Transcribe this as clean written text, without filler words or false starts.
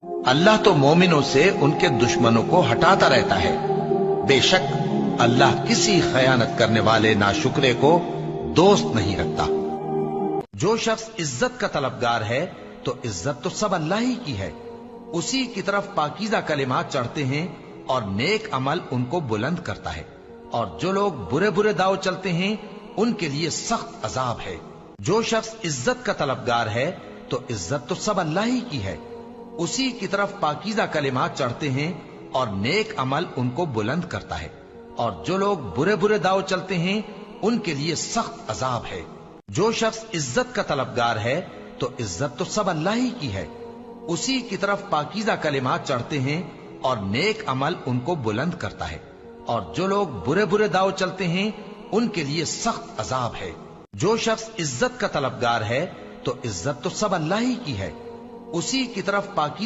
अल्लाह तो मोमिनों से उनके दुश्मनों को हटाता रहता है। बेशक अल्लाह किसी खयानत करने वाले नाशुक्रे को दोस्त नहीं रखता। जो शख्स इज्जत का तलबगार है तो इज्जत तो सब अल्लाह ही की है। उसी की तरफ पाकीज़ा कलिमात चढ़ते हैं और नेक अमल उनको बुलंद करता है। और जो लोग बुरे बुरे दाव चलते हैं उनके लिए सख्त अजाब है। जो शख्स इज्जत का तलबगार है तो इज्जत तो सब अल्लाह ही की है। उसी की तरफ पाकीज़ा कलिमात चढ़ते हैं और नेक अमल उनको बुलंद करता है। और जो लोग बुरे बुरे दाव चलते हैं उनके लिए सख्त अजाब है। जो शख्स इज्जत का तलबगार है तो इज्जत तो सब अल्लाह ही की है। उसी की तरफ पाकीज़ा कलिमात चढ़ते हैं और नेक अमल उनको बुलंद करता है। और जो लोग बुरे बुरे दाव चलते हैं उनके लिए सख्त अजाब है। जो शख्स इज्जत का तलबगार है तो इज्जत तो सब अल्लाह ही की है। उसी की तरफ पाकीज़ा